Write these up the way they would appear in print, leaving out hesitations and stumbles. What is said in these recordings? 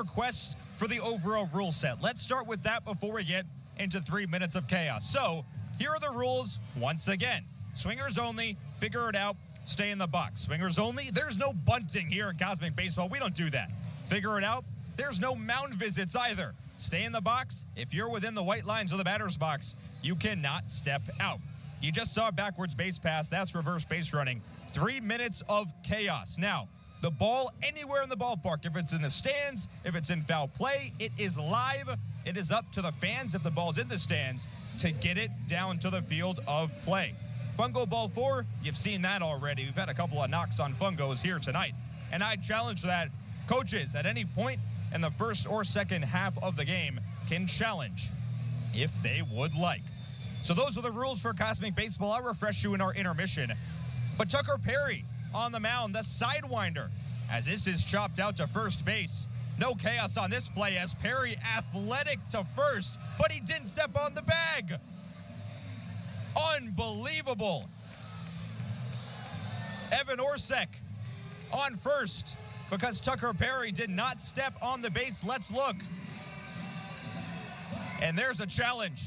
requests for the overall rule set. Let's start with that before we get into 3 minutes of chaos. So here are the rules once again. Swingers only, figure it out, stay in the box. Swingers only, there's no bunting here in Cosmic Baseball. We don't do that. Figure it out, there's no mound visits either. Stay in the box. If you're within the white lines of the batter's box, you cannot step out. You just saw a backwards base pass. That's reverse base running. 3 minutes of chaos. Now, the ball anywhere in the ballpark, if it's in the stands, if it's in foul play, it is live. It is up to the fans, if the ball's in the stands, to get it down to the field of play. Fungo Ball 4, you've seen that already. We've had a couple of knocks on Fungos here tonight. And I challenge that coaches at any point in the first or second half of the game can challenge if they would like. So those are the rules for Cosmic Baseball. I'll refresh you in our intermission. But Tucker Perry on the mound, the sidewinder, as this is chopped out to first base. No chaos on this play as Perry athletic to first, but he didn't step on the bag. Unbelievable. Evan Orsic on first because Tucker Perry did not step on the base. Let's look. And there's a challenge.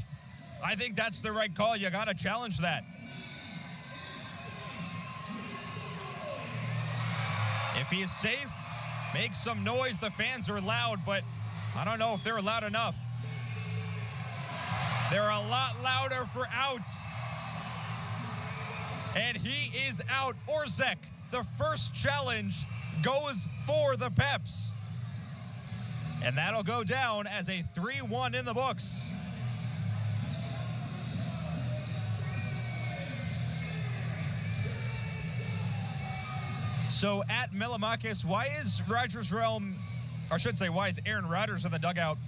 I think that's the right call. You got to challenge that. If he is safe, make some noise. The fans are loud, but I don't know if they're loud enough. They're a lot louder for outs. And he is out. Orsic, the first challenge, goes for the Peps. And that'll go down as a 3-1 in the books. So at Melamakis, why is Rogers Realm, or I should say, why is Aaron Rodgers in the dugout?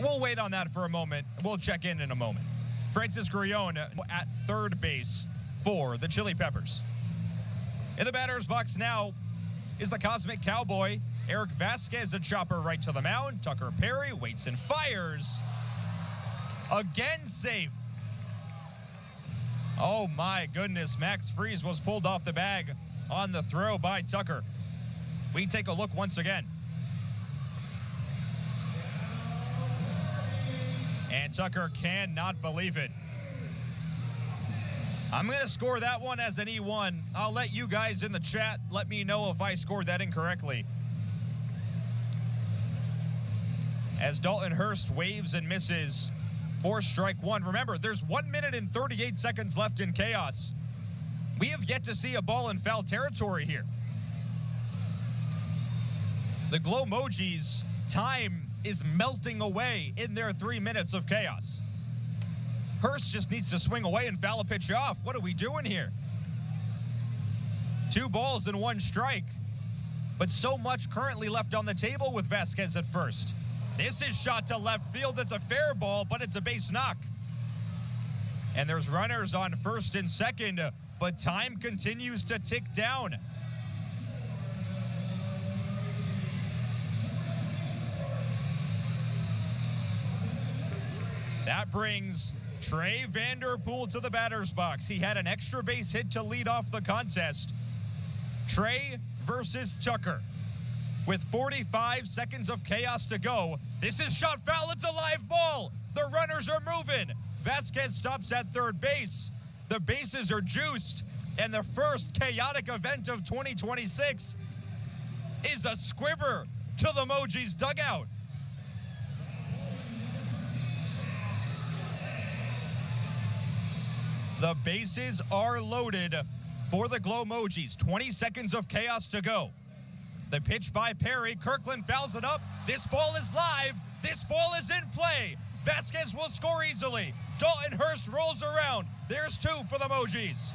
We'll wait on that for a moment. We'll check in a moment. Francis Grillon at third base for the Chili Peppers. In the batter's box now is the Cosmic Cowboy. Eric Vasquez, a chopper right to the mound. Tucker Perry waits and fires. Again safe. Oh my goodness, Max Friese was pulled off the bag on the throw by Tucker. We take a look once again. And Tucker cannot believe it. I'm going to score that one as an E1. I'll let you guys in the chat let me know if I scored that incorrectly. As Dalton Hurst waves and misses for strike one. Remember, there's 1 minute and 38 seconds left in chaos. We have yet to see a ball in foul territory here. The Glowmojis' time is melting away in their 3 minutes of chaos. Hurst just needs to swing away and foul a pitch off. What are we doing here? 2 balls and 1 strike. But so much currently left on the table with Vasquez at first. This is shot to left field. It's a fair ball, but it's a base knock. And there's runners on first and second, but time continues to tick down. That brings Trey Vanderpool to the batter's box. He had an extra base hit to lead off the contest. Trey versus Tucker. With 45 seconds of chaos to go, this is shot foul. It's a live ball. The runners are moving. Vasquez stops at third base. The bases are juiced. And the first chaotic event of 2026 is a squibber to the Mojis dugout. The bases are loaded for the Glowmojis. 20 seconds of chaos to go. The pitch by Perry. Kirkland fouls it up. This ball is live. This ball is in play. Vasquez will score easily. Dalton Hurst rolls around. There's 2 for the Mojis.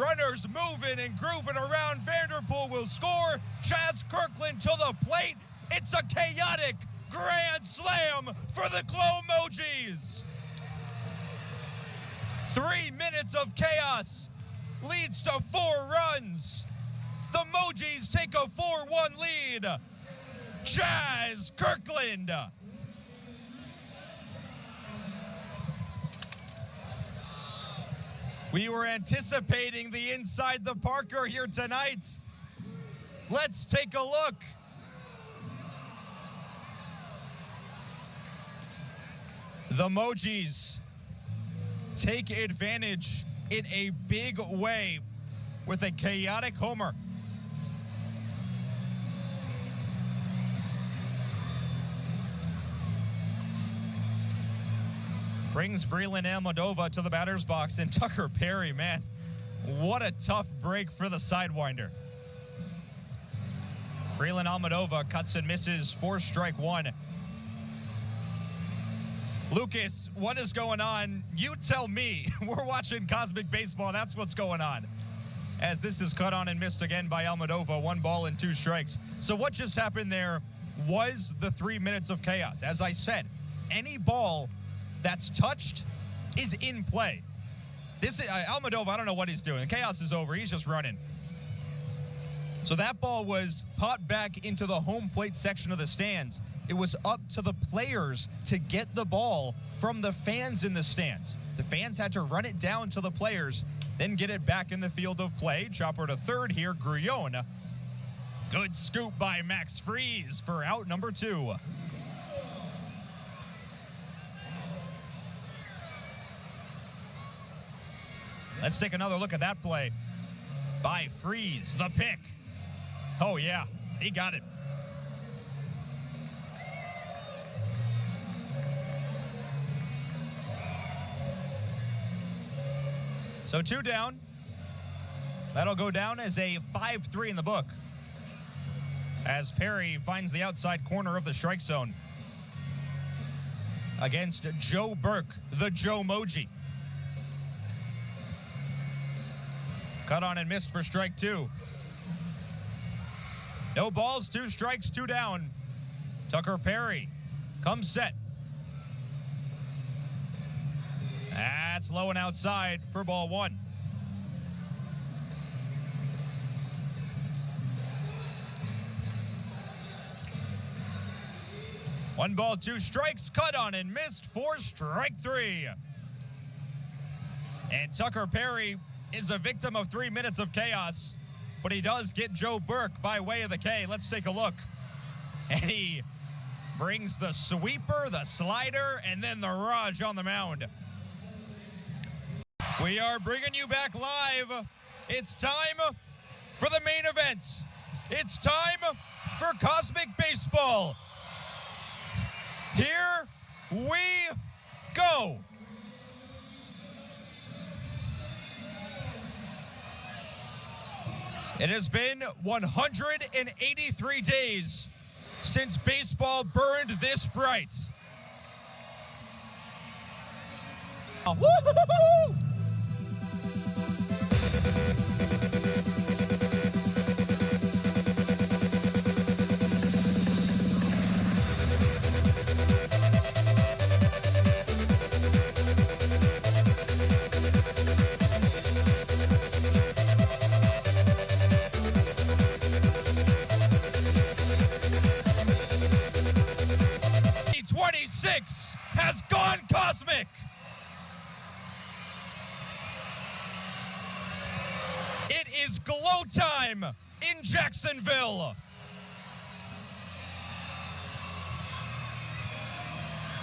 Runners moving and grooving around. Vanderpool will score. Chaz Kirkland to the plate. It's a chaotic grand slam for the Glowmojis. 3 minutes of chaos leads to 4 runs. The Mojis take a 4-1 lead. Chaz Kirkland. We were anticipating the inside the Parker here tonight. Let's take a look. The Mojis take advantage in a big way with a chaotic homer. Brings Breland Almodovar to the batter's box, and Tucker Perry, man, what a tough break for the Sidewinder. Breland Almodovar cuts and misses for strike one. Lucas, what is going on? You tell me. We're watching Cosmic Baseball. That's what's going on. As this is cut on and missed again by Almodovar. 1 ball and 2 strikes. So what just happened there was the 3 minutes of chaos. As I said, any ball that's touched is in play. This is Almodovar, I don't know what he's doing. Chaos is over. He's just running. So that ball was popped back into the home plate section of the stands. It was up to the players to get the ball from the fans in the stands. The fans had to run it down to the players, then get it back in the field of play. Chopper to third here, Grullon. Good scoop by Max Friese for out number 2. Let's take another look at that play by Friese. The pick. Oh, yeah, he got it. So 2 down. That'll go down as a 5-3 in the book, as Perry finds the outside corner of the strike zone against Joe Burke, the Glowmojis. Cut on and missed for strike 2. No balls, 2 strikes, 2 down. Tucker Perry comes set. That's low and outside for ball 1. One ball, 2 strikes, cut on and missed for strike 3. And Tucker Perry is a victim of 3 minutes of chaos, but he does get Joe Burke by way of the K. Let's take a look. And he brings the sweeper, the slider, and then the Raj on the mound. We are bringing you back live. It's time for the main event. It's time for Cosmic Baseball. Here we go. It has been 183 days since baseball burned this bright. Woo-hoo-hoo-hoo! Has gone cosmic. It is glow time in Jacksonville.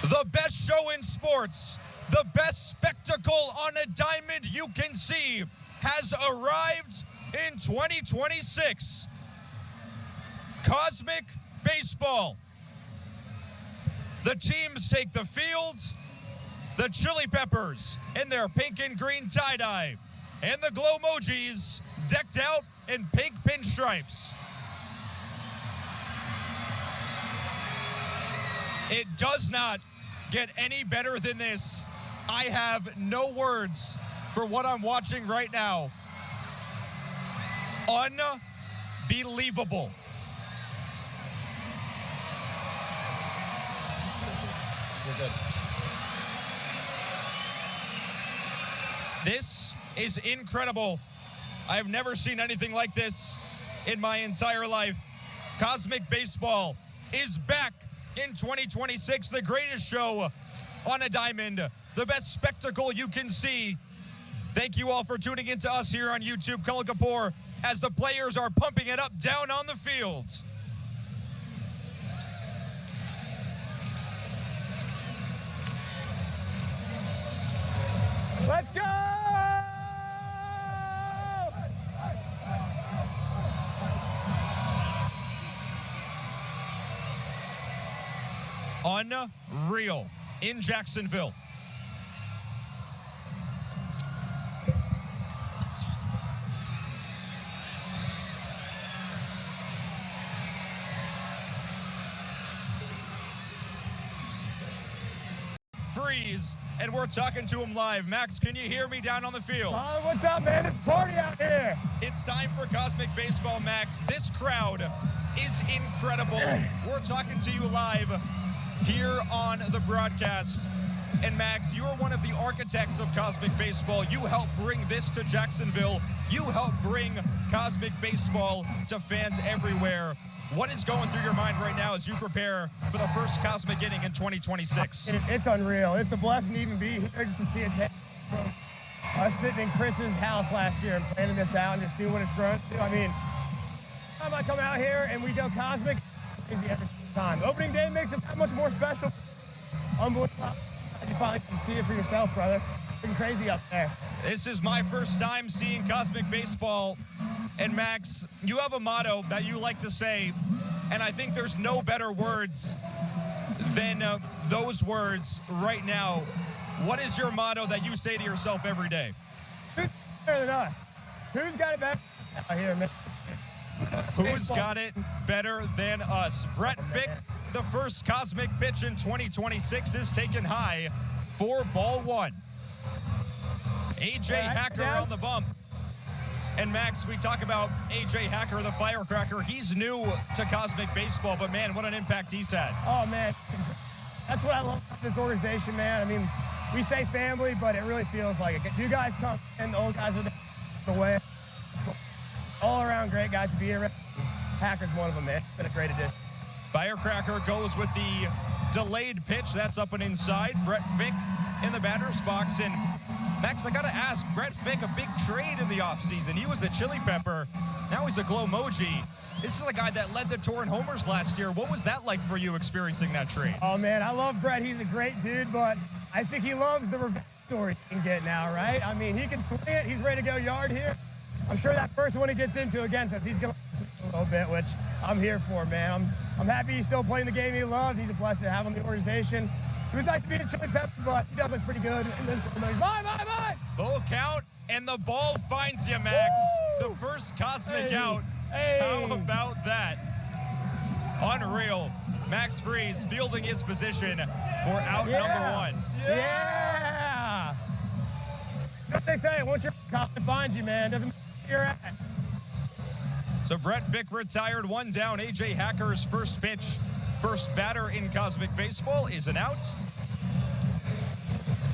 The best show in sports, the best spectacle on a diamond you can see has arrived in 2026. Cosmic Baseball. The teams take the fields, the Chili Peppers in their pink and green tie-dye, and the Glowmojis decked out in pink pinstripes. It does not get any better than this. I have no words for what I'm watching right now. Unbelievable. We're good. This is incredible. I've never seen anything like this in my entire life. Cosmic Baseball is back in 2026. The greatest show on a diamond. The best spectacle you can see. Thank you all for tuning in to us here on YouTube. Kala Kapoor as the players are pumping it up down on the field. Let's go! Unreal in Jacksonville. Freeze, and we're talking to him live. Max, can you hear me down on the field? What's up, man? It's a party out here. It's time for Cosmic Baseball, Max. This crowd is incredible. We're talking to you live here on the broadcast. And Max, you are one of the architects of Cosmic Baseball. You helped bring this to Jacksonville. You helped bring Cosmic Baseball to fans everywhere. What is going through your mind right now as you prepare for the first Cosmic inning in 2026? It's unreal. It's a blessing to even be here just to see it take from us sitting in Chris's house last year and planning this out and to see what it's grown to. I mean, every time I come out here and we go Cosmic, it's crazy every time. Opening day makes it that much more special. Unbelievable. You finally can see it for yourself, brother. It's been crazy up there. This is my first time seeing Cosmic Baseball. And Max, you have a motto that you like to say, and I think there's no better words than those words right now. What is your motto that you say to yourself every day? Who's better than us? Who's got it better out here, man? Who's got it better than us? Brett Fick, the first Cosmic pitch in 2026 is taken high for ball one. A.J. Hacker on the bump. And Max, we talk about A.J. Hacker, the firecracker. He's new to Cosmic Baseball, but man, what an impact he's had. Oh, man. That's what I love about this organization, man. I mean, we say family, but it really feels like it. You guys come and the old guys are the way. All around great guys to be here. Hacker's one of them, man. It's been a great addition. Firecracker goes with the delayed pitch. That's up and inside. Brett Fick in the batter's box. And Max, I got to ask, Brett Fick, a big trade in the offseason. He was the Chili Pepper. Now he's a Glowmoji. This is the guy that led the tour in homers last year. What was that like for you experiencing that trade? Oh, man, I love Brett. He's a great dude, but I think he loves the revenge story he can get now, right? I mean, he can swing it. He's ready to go yard here. I'm sure that first one he gets into against us, he's going to listen a little bit, which I'm here for, man. I'm happy he's still playing the game he loves. He's a blessing to have on the organization. It was nice to be a Chili Pepper, but he does look pretty good. Bye. Full count, and the ball finds you, Max. Woo! The first Cosmic out. Hey. How about that? Unreal. Max Freeze fielding his position for out number one. Yeah! What they say, once your Cosmic finds you, man, doesn't matter where you're at. So Brett Fick retired, one down. A.J. Hacker's first pitch, first batter in Cosmic Baseball is an out.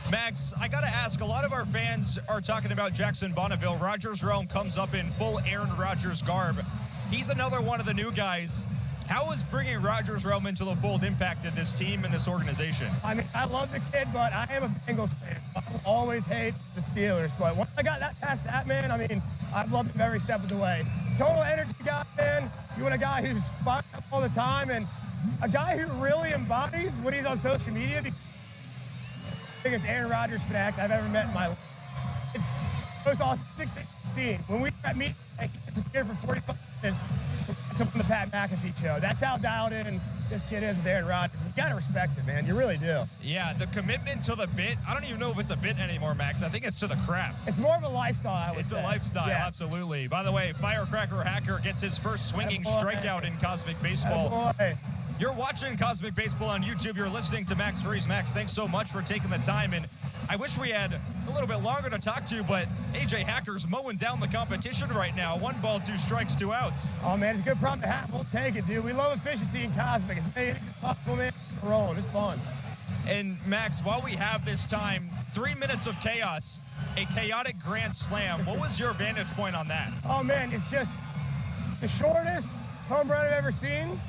Max, I got to ask, a lot of our fans are talking about Jackson Bonneville. Rogers Realm comes up in full Aaron Rodgers garb. He's another one of the new guys. How has bringing Rogers Realm into the fold impacted this team and this organization? I mean, I love the kid, but I am a Bengals fan. I always hate the Steelers, but once I got that past that, man, I mean, I've loved him every step of the way. Total energy guy, man. You want a guy who's fired up all the time and a guy who really embodies when he's on social media. The biggest Aaron Rodgers fanatic I've ever met in my life. It's the most authentic thing I've seen. When we got meet, I here for 45 minutes on the Pat McAfee show. That's how dialed in this kid is with Aaron Rodgers. You gotta respect it, man. You really do. Yeah, the commitment to the bit. I don't even know if it's a bit anymore, Max. I think it's to the craft. It's more of a lifestyle, I would say. It's a lifestyle, yeah. Absolutely. By the way, Firecracker Hacker gets his first swinging strikeout in Cosmic Baseball. You're watching Cosmic Baseball on YouTube. You're listening to Max Freeze. Max, thanks so much for taking the time. And I wish we had a little bit longer to talk to you, but A.J. Hacker's mowing down the competition right now. 1 ball, 2 strikes, 2 outs. Oh, man, it's a good problem to have. We'll take it, dude. We love efficiency in Cosmic. It's made it possible, man. We're rolling. It's fun. And, Max, while we have this time, 3 minutes of chaos, a chaotic grand slam. What was your vantage point on that? Oh, man, it's just the shortest home run I've ever seen.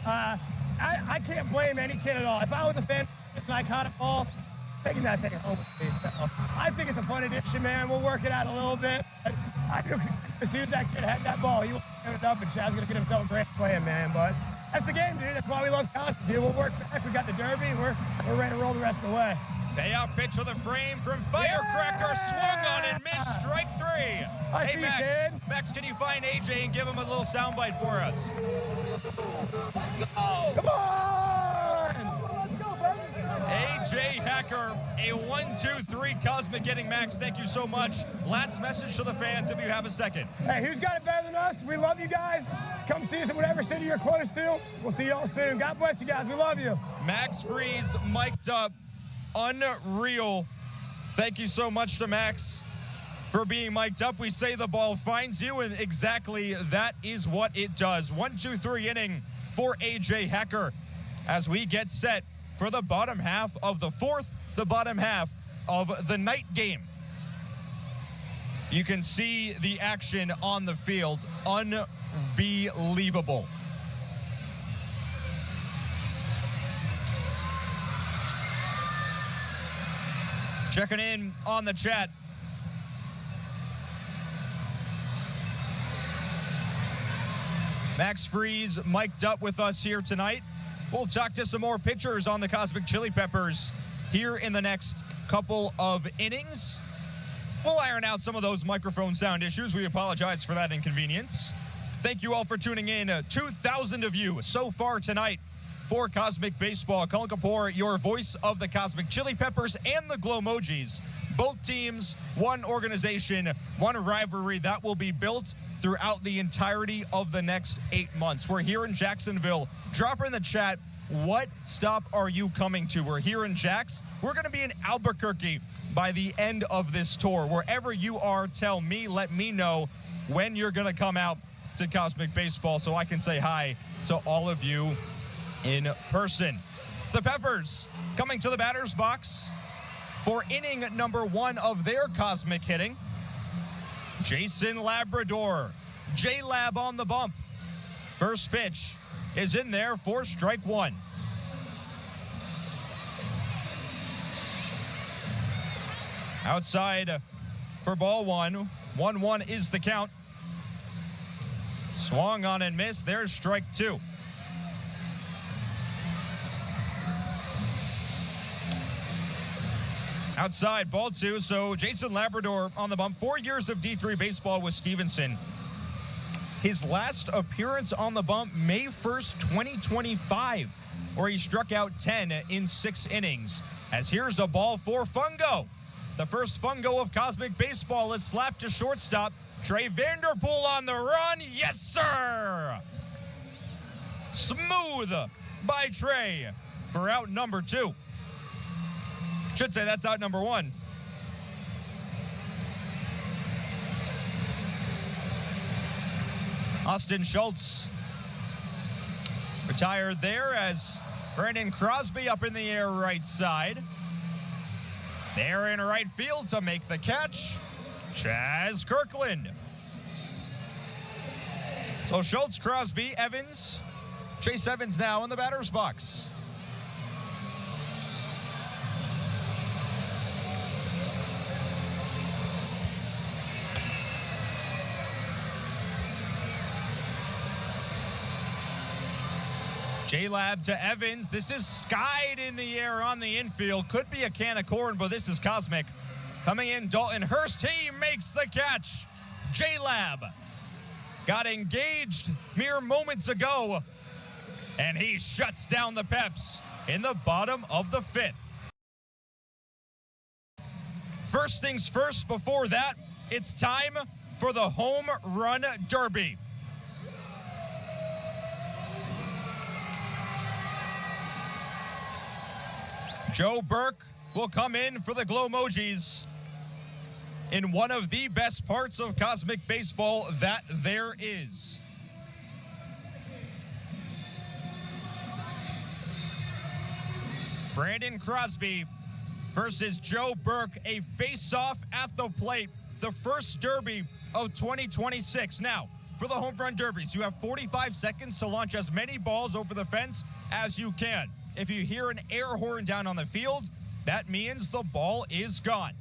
I can't blame any kid at all. If I was a fan and I caught a ball, taking that thing home with me. So I think it's a fun addition, man. We'll work it out a little bit. I think as soon as that kid had that ball, he will turn it up, and Chad's going to get himself a grand slam, man. But that's the game, dude. That's why we love college, dude. We'll work back. We got the derby. We're ready to roll the rest of the way. Payoff pitch for the frame from Firecracker. Swung on and missed. Strike three. Hey, Max. Max, can you find AJ and give him a little soundbite for us? Let's go. Come on. Let's go, baby. AJ Hacker, a 1-2-3 Cosmic getting. Max, thank you so much. Last message to the fans if you have a second. Hey, who's got it better than us? We love you guys. Come see us in whatever city you're close to. We'll see y'all soon. God bless you guys. We love you. Max Freeze mic'd up. Unreal. Thank you so much to Max for being mic'd up. We say the ball finds you, and exactly that is what it does. 1-2-3 inning for AJ Hacker as we get set for the bottom half of the fourth, the bottom half of the night game. You can see the action on the field. Unbelievable. Checking in on the chat. Max Freeze mic'd up with us here tonight. We'll talk to some more pitchers on the Cosmic Chili Peppers here in the next couple of innings. We'll iron out some of those microphone sound issues. We apologize for that inconvenience. Thank you all for tuning in. 2,000 of you so far tonight for Cosmic Baseball. Colin Kapoor, your voice of the Cosmic Chili Peppers and the Glowmojis. Both teams, one organization, one rivalry that will be built throughout the entirety of the next 8 months. We're here in Jacksonville. Drop in the chat, what stop are you coming to? We're here in Jax. We're going to be in Albuquerque by the end of this tour. Wherever you are, tell me, let me know when you're going to come out to Cosmic Baseball so I can say hi to all of you in person. The Peppers coming to the batter's box for inning number 1 of their Cosmic hitting. Jason Labrador, J-Lab on the bump. First pitch is in there for strike 1. Outside for ball 1. 1-1 is the count. Swung on and missed. There's strike 2. Outside, ball 2. So Jason Labrador on the bump. 4 years of D3 baseball with Stevenson. His last appearance on the bump, May 1st, 2025, where he struck out 10 in 6 innings. As here's a ball for Fungo. The first Fungo of Cosmic Baseball is slapped to shortstop. Trey Vanderpool on the run. Yes, sir! Smooth by Trey for out number 2. Should say that's out number 1. Austin Schultz retired there as Brandon Crosby up in the air right side. There in right field to make the catch, Chaz Kirkland. So Schultz, Crosby, Evans. Chase Evans now in the batter's box. J-Lab to Evans. This is skied in the air on the infield. Could be a can of corn, but this is Cosmic. Coming in, Dalton Hurst. He makes the catch. J-Lab got engaged mere moments ago, and he shuts down the Peps in the bottom of the 5th. First things first, before that, it's time for the Home Run Derby. Joe Burke will come in for the Glowmojis in one of the best parts of Cosmic Baseball that there is. Brandon Crosby versus Joe Burke, a face-off at the plate, the first derby of 2026. Now, for the home run derbies, you have 45 seconds to launch as many balls over the fence as you can. If you hear an air horn down on the field, That means the ball is gone.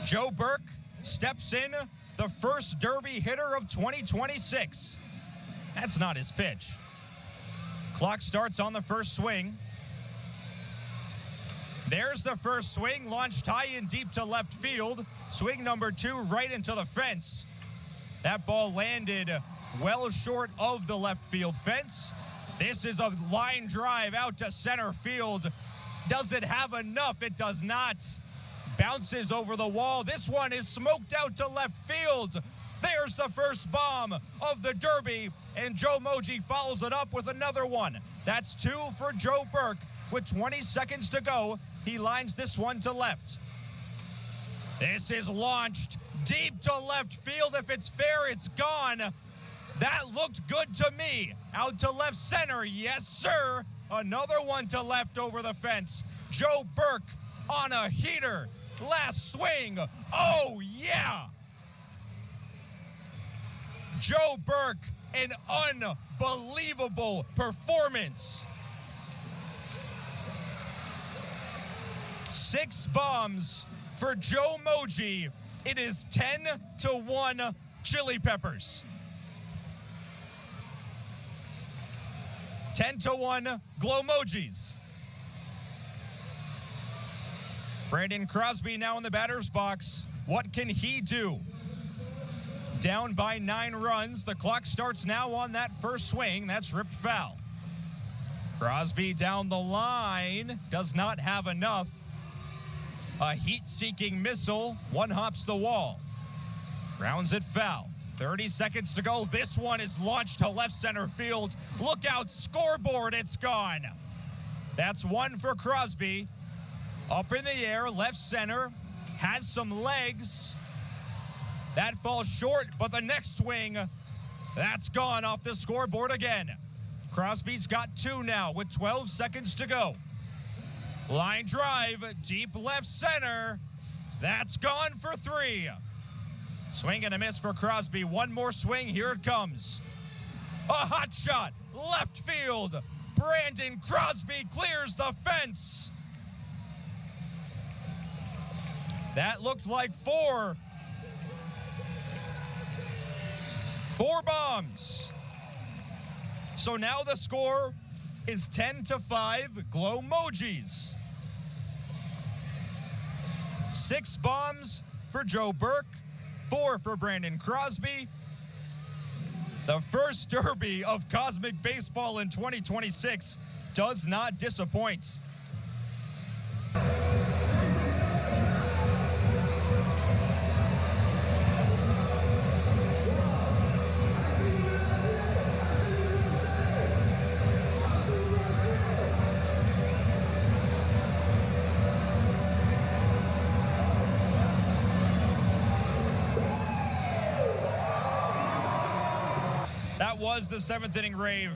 Joe Burke steps in, the first Derby hitter of 2026. That's not his pitch. Clock starts on the first swing. There's the first swing, launched high and deep to left field. Swing number 2 right into the fence. That ball landed well short of the left field fence. This is a line drive out to center field. Does it have enough? It does not. Bounces over the wall. This one is smoked out to left field. There's the first bomb of the Derby, and Glowmojis follows it up with another one. That's 2 for Joe Burke. With 20 seconds to go, he lines this one to left. This is launched deep to left field. If it's fair, it's gone. That looked good to me. Out to left center. Yes, sir. Another one to left over the fence. Joe Burke on a heater. Last swing. Oh, yeah. Joe Burke, an unbelievable performance. 6 bombs for Glowmojis. It is 10-1 Chili Peppers. 10-1 Glowmojis. Brandon Crosby now in the batter's box. What can he do? Down by 9 runs. The clock starts now on that first swing. That's ripped foul. Crosby down the line. Does not have enough. A heat-seeking missile. One hops the wall. Grounds it foul. 30 seconds to go. This one is launched to left center field. Look out, scoreboard, it's gone. That's 1 for Crosby. Up in the air, left center. Has some legs. That falls short, but the next swing, that's gone off the scoreboard again. Crosby's got 2 now with 12 seconds to go. Line drive, deep left center. That's gone for 3. Swing and a miss for Crosby. One more swing, here it comes. A hot shot, left field. Brandon Crosby clears the fence. That looked like 4. 4 bombs. So now the score is 10-5 Glowmojis. 6 bombs for Joe Burke, 4 for Brandon Crosby. The first Derby of Cosmic Baseball in 2026 does not disappoint. That was the 7th inning rave.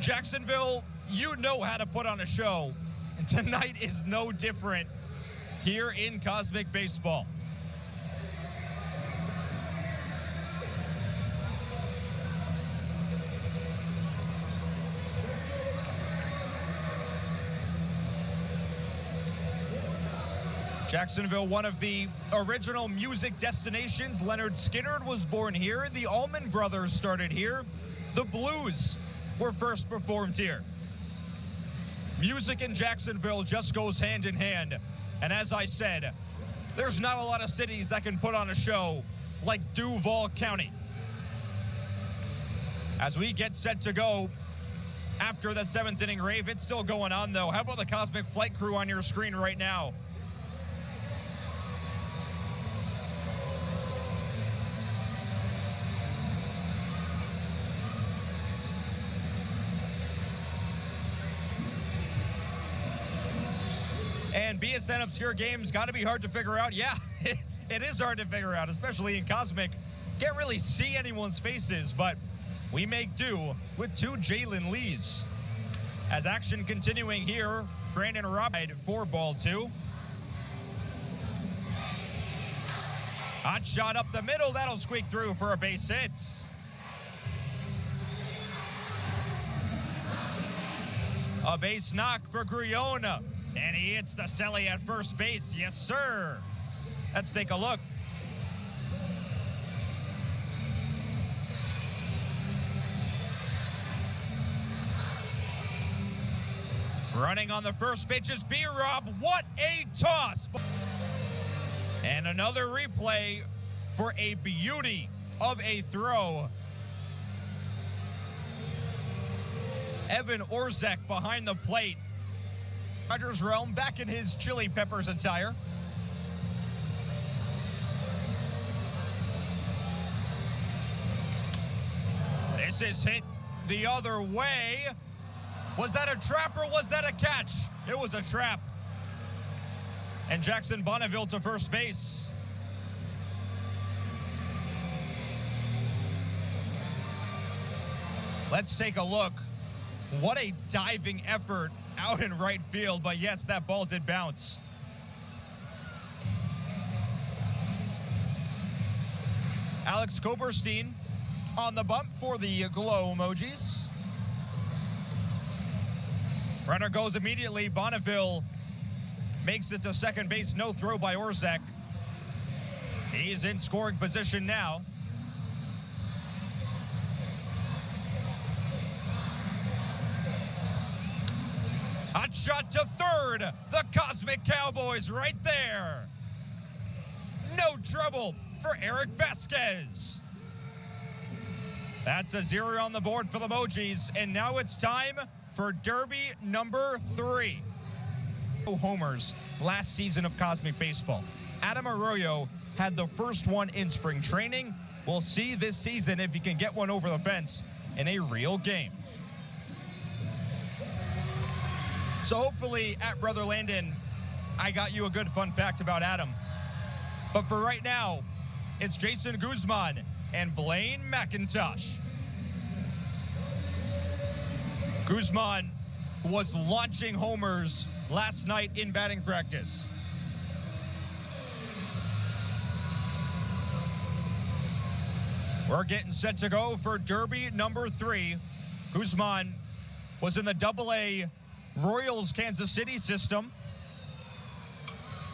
Jacksonville, you know how to put on a show. And tonight is no different here in Cosmic Baseball. Jacksonville, one of the original music destinations. Leonard Skinner was born here. The Allman Brothers started here. The blues were first performed here. Music in Jacksonville just goes hand in hand. And as I said, there's not a lot of cities that can put on a show like Duval County. As we get set to go after the 7th inning rave, it's still going on though. How about the Cosmic Flight crew on your screen right now? And BSN Obscure Games got to be hard to figure out. Yeah, it is hard to figure out, especially in Cosmic. Can't really see anyone's faces, but we make do with 2 Jalen Lees. As action continuing here, Brandon Robb for ball 2. Hot shot up the middle. That'll squeak through for a base hit. A base knock for Griona. And he hits the celly at first base. Yes, sir. Let's take a look. Running on the first pitch is B-Rob. What a toss! And another replay for a beauty of a throw. Evan Orzek behind the plate. Rogers Realm back in his chili peppers attire. This is hit the other way. Was that a trap or was that a catch? It was a trap. And Jackson Bonneville to first base. Let's take a look. What a diving effort out in right field, but yes, that ball did bounce. Alex Koberstein on the bump for the Glowmojis. Runner goes immediately. Bonneville makes it to second base. No throw by Orzek. He's in scoring position now. Hot shot to third. The Cosmic Cowboys right there. No trouble for Eric Vasquez. That's a 0 on the board for the Mojis. And now it's time for Derby number 3. Homers last season of Cosmic Baseball. Adam Arroyo had the first one in spring training. We'll see this season if he can get one over the fence in a real game. So hopefully at Brother Landon, I got you a good fun fact about Adam. But for right now, it's Jason Guzman and Blaine McIntosh. Guzman was launching homers last night in batting practice. We're getting set to go for Derby number 3. Guzman was in the Double-A Royals Kansas City system.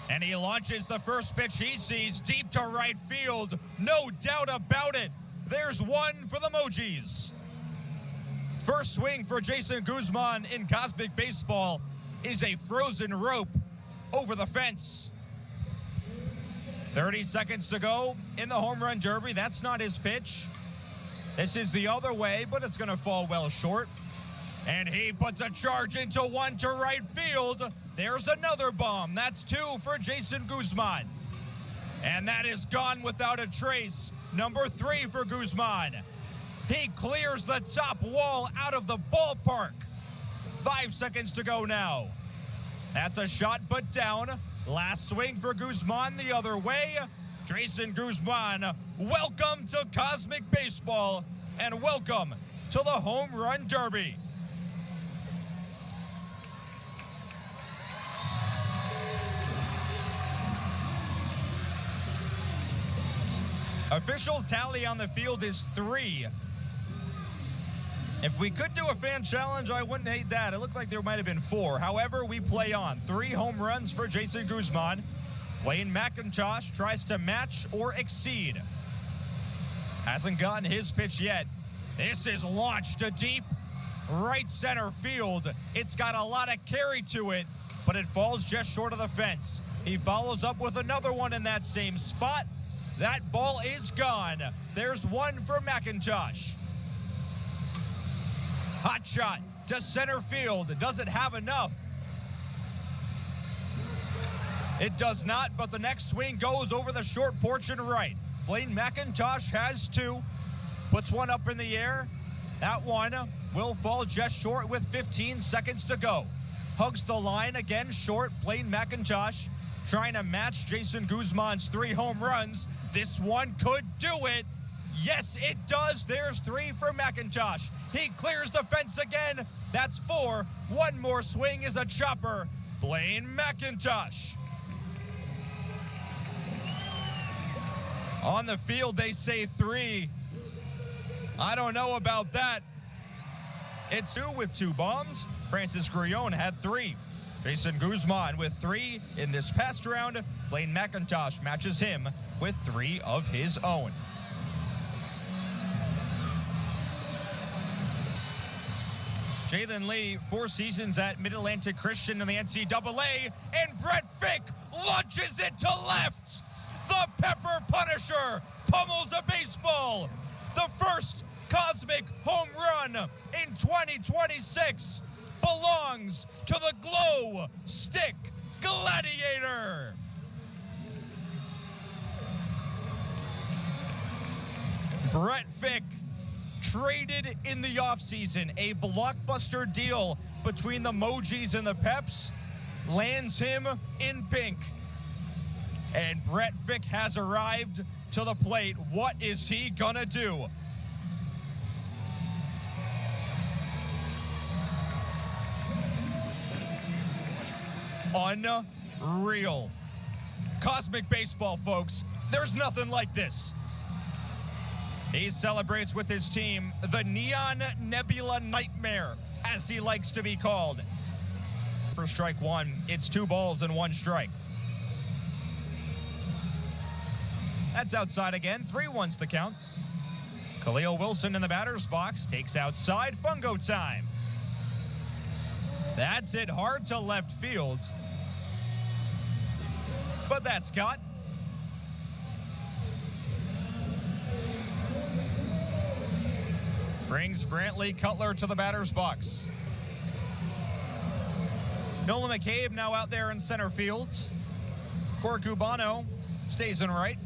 And he launches the first pitch he sees deep to right field. No doubt about it. There's one for the Mojis. First swing for Jason Guzman in Cosmic Baseball is a frozen rope over the fence. 30 seconds to go in the home run derby. That's not his pitch. This is the other way, but it's going to fall well short. And he puts a charge into one to right field. There's another bomb. That's 2 for Jason Guzman. And that is gone without a trace. Number 3 for Guzman. He clears the top wall out of the ballpark. 5 seconds to go now. That's a shot but down. Last swing for Guzman the other way. Jason Guzman, welcome to Cosmic Baseball and welcome to the Home Run Derby. Official tally on the field is 3. If we could do a fan challenge, I wouldn't hate that. It looked like there might have been 4. However, we play on. 3 home runs for Jason Guzman. Blaine McIntosh tries to match or exceed. Hasn't gotten his pitch yet. This is launched to deep right center field. It's got a lot of carry to it, but it falls just short of the fence. He follows up with another one in that same spot. That ball is gone. There's one for McIntosh. Hot shot to center field. Does it have enough? It does not, but the next swing goes over the short porch and right. Blaine McIntosh has 2. Puts one up in the air. That one will fall just short with 15 seconds to go. Hugs the line again short. Blaine McIntosh trying to match Jason Guzman's 3 home runs. This one could do it. Yes, it does. There's 3 for McIntosh. He clears the fence again. That's 4. One more swing is a chopper. Blaine McIntosh. On the field, they say 3. I don't know about that. It's 2 with 2 bombs. Francis Grullon had 3. Jason Guzman with 3 in this past round. Blaine McIntosh matches him with 3 of his own. Jalen Lee, 4 seasons at Mid-Atlantic Christian in the NCAA, and Brett Fick launches it to left. The Pepper Punisher pummels a baseball. The first cosmic home run in 2026 belongs to the Glow Stick Gladiator. Brett Fick, traded in the offseason, a blockbuster deal between the Mojis and the Peps, lands him in pink. And Brett Fick has arrived to the plate. What is he gonna do? Unreal. Cosmic baseball, folks. There's nothing like this. He celebrates with his team the Neon Nebula Nightmare, as he likes to be called. For strike 1, it's 2 balls and 1 strike. That's outside again. 3-1's the count. Khalil Wilson in the batter's box takes outside. Fungo time. That's hit hard to left field. But that's caught. Brings Brantley Cutler to the batter's box. Nolan McCabe now out there in center field. Corey Cubano stays in right.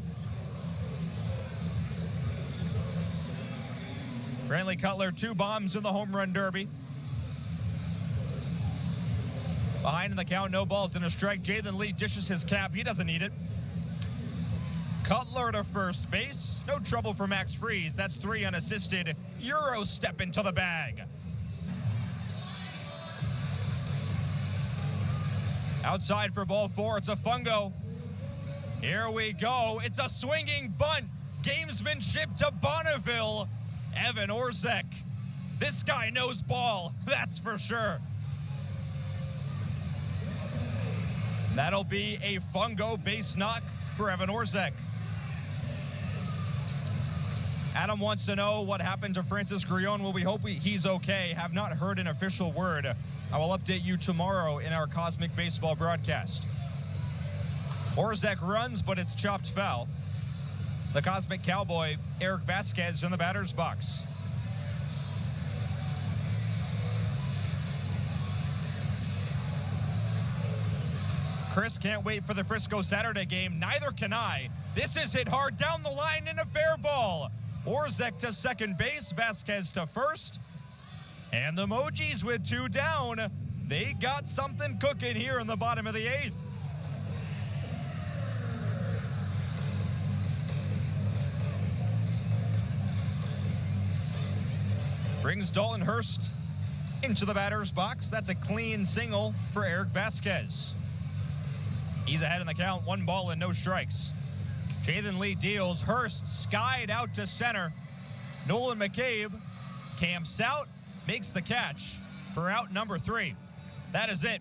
Brantley Cutler, 2 bombs in the home run derby. Behind in the count, no balls and a strike. Jalen Lee dishes his cap. He doesn't need it. Cutler to first base. No trouble for Max Freeze. That's 3 unassisted. Euro step into the bag. Outside for ball 4. It's a Fungo. Here we go. It's a swinging bunt. Gamesmanship to Bonneville. Evan Orzek. This guy knows ball. That's for sure. That'll be a Fungo base knock for Evan Orzek. Adam wants to know what happened to Francis Grullon. Well, we hope he's okay. Have not heard an official word. I will update you tomorrow in our Cosmic Baseball broadcast. Orzek runs, but it's chopped foul. The Cosmic Cowboy, Eric Vasquez, in the batter's box. Chris can't wait for the Frisco Saturday game. Neither can I. This is hit hard down the line in a fair ball. Orzek to second base, Vasquez to first. And the Mojis with 2 down. They got something cooking here in the bottom of the 8th. Brings Dalton Hurst into the batter's box. That's a clean single for Eric Vasquez. He's ahead in the count, 1 ball and no strikes. Jalen Lee deals. Hurst skied out to center. Nolan McCabe camps out, makes the catch for out number 3. That is it.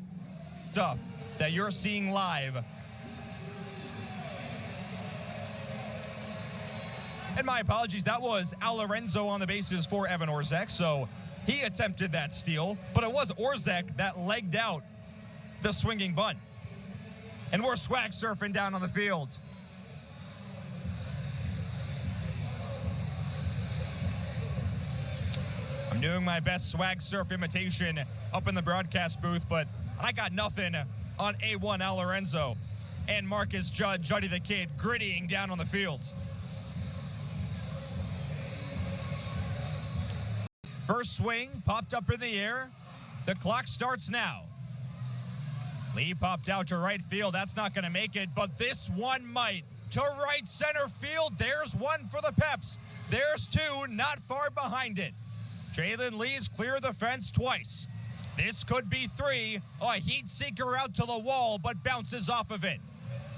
Stuff that you're seeing live. And my apologies, that was Al Lorenzo on the bases for Evan Orzek, so he attempted that steal, but it was Orzek that legged out the swinging bunt. And we're swag surfing down on the field. I'm doing my best swag surf imitation up in the broadcast booth, but I got nothing on A1 Al Lorenzo and Marcus Judd, Juddy the Kid, grittying down on the field. First swing popped up in the air. The clock starts now. Lee popped out to right field. That's not going to make it, but this one might. To right center field. There's 1 for the Peps. There's 2, not far behind it. Jalen Lee's cleared the fence twice. This could be 3. A heat seeker out to the wall, but bounces off of it.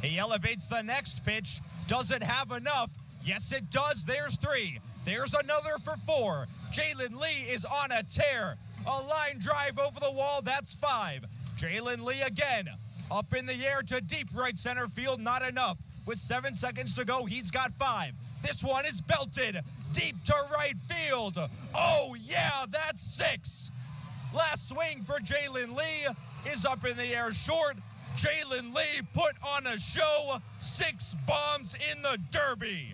He elevates the next pitch. Does it have enough? Yes, it does. There's 3. There's another for 4. Jalen Lee is on a tear. A line drive over the wall, that's 5. Jalen Lee again, up in the air to deep right center field, not enough. With 7 seconds to go, he's got 5. This one is belted deep to right field. Oh yeah, that's 6. Last swing for Jalen Lee is up in the air short. Jalen Lee put on a show, 6 bombs in the Derby.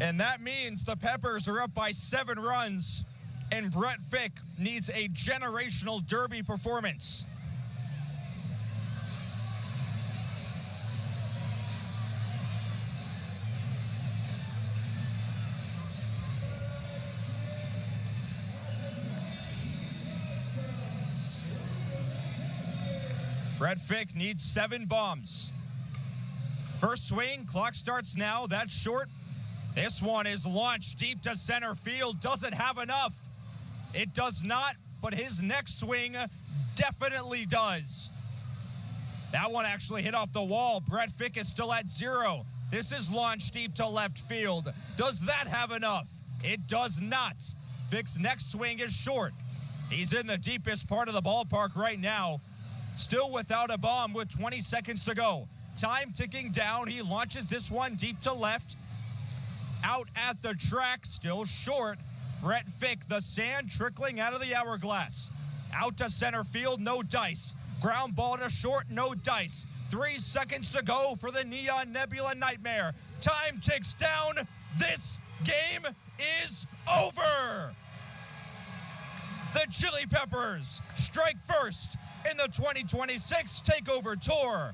And that means the Peppers are up by 7 runs, and Brett Fick needs a generational Derby performance. Brett Fick needs 7 bombs. First swing, clock starts now, that's short. This one is launched deep to center field, doesn't have enough. It does not, but his next swing definitely does. That one actually hit off the wall. Brett Fick is still at 0. This is launched deep to left field. Does that have enough? It does not. Fick's next swing is short. He's in the deepest part of the ballpark right now. Still without a bomb with 20 seconds to go. Time ticking down. He launches this one deep to left. Out at the track, still short. Brett Fick, the sand trickling out of the hourglass. Out to center field, no dice. Ground ball to short, no dice. 3 seconds to go for the Neon Nebula Nightmare. Time ticks down. This game is over. The Chili Peppers strike first in the 2026 TakeOver Tour.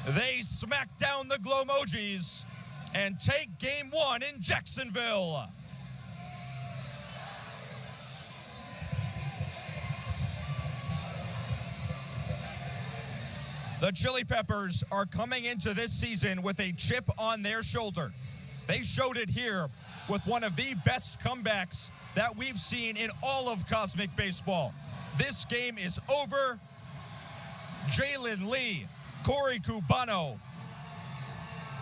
They smack down the Glowmojis and take game 1 in Jacksonville. The Chili Peppers are coming into this season with a chip on their shoulder. They showed it here with one of the best comebacks that we've seen in all of Cosmic Baseball. This game is over. Jalen Lee, Corey Cubano,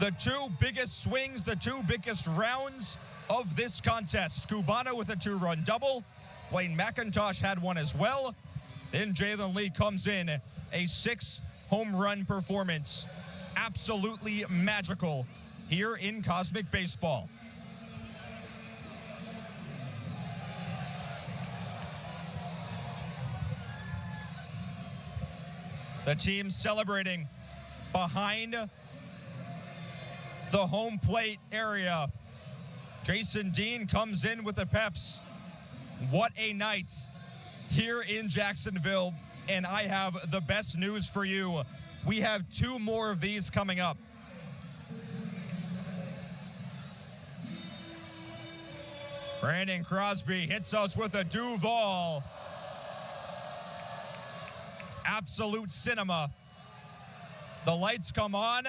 the 2 biggest swings, the 2 biggest rounds of this contest. Cubano with a 2-run double. Blaine McIntosh had one as well. Then Jalen Lee comes in, a 6-home run performance. Absolutely magical here in Cosmic Baseball. The team celebrating behind the home plate area. Jason Dean comes in with the Peps. What a night here in Jacksonville. And I have the best news for you. We have 2 more of these coming up. Brandon Crosby hits us with a Duval. Absolute cinema. The lights come on,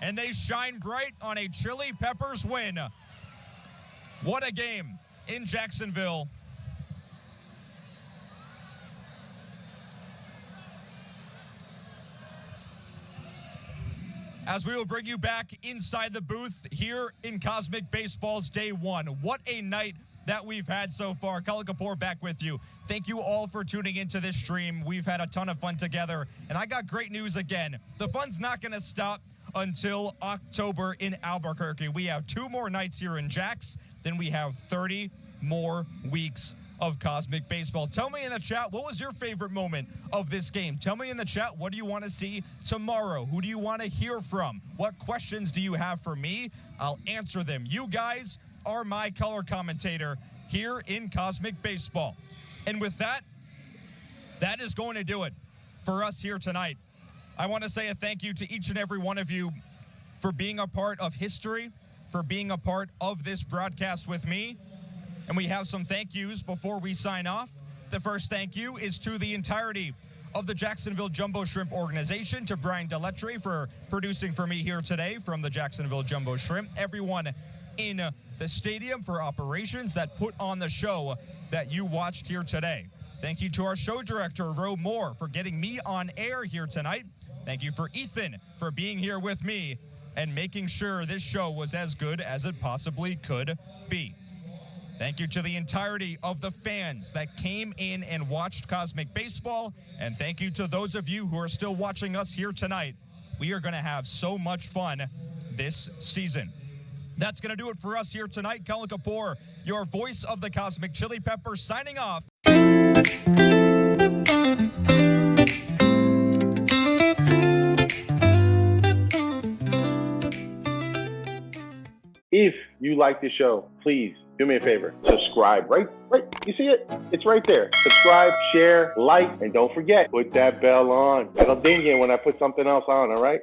and they shine bright on a Chili Peppers win. What a game in Jacksonville. As we will bring you back inside the booth here in Cosmic Baseball's Day 1. What a night that we've had so far. Khaled Kapoor back with you. Thank you all for tuning into this stream. We've had a ton of fun together, and I got great news again. The fun's not going to stop until October in Albuquerque. We have 2 more nights here in Jax, then we have 30 more weeks of Cosmic Baseball. Tell me in the chat, what was your favorite moment of this game? Tell me in the chat, what do you want to see tomorrow? Who do you want to hear from? What questions do you have for me? I'll answer them. You guys are my color commentator here in Cosmic Baseball. And with that, that is going to do it for us here tonight. I want to say a thank you to each and every one of you for being a part of history, for being a part of this broadcast with me. And we have some thank yous before we sign off. The first thank you is to the entirety of the Jacksonville Jumbo Shrimp organization, to Brian Delettre for producing for me here today from the Jacksonville Jumbo Shrimp, everyone in the stadium for operations that put on the show that you watched here today. Thank you to our show director, Ro Moore, for getting me on air here tonight. Thank you for Ethan for being here with me. and making sure this show was as good as it possibly could be. Thank you to the entirety of the fans that came in and watched Cosmic Baseball, and thank you to those of you who are still watching us here tonight. We are going to have so much fun this season. That's going to do it for us here tonight. Colin Kapoor, your voice of the Cosmic Chili Pepper, signing off. If you like the show, please do me a favor. Subscribe. Right. You see it? It's right there. Subscribe, share, like, and don't forget, put that bell on. It'll ding you when I put something else on, all right?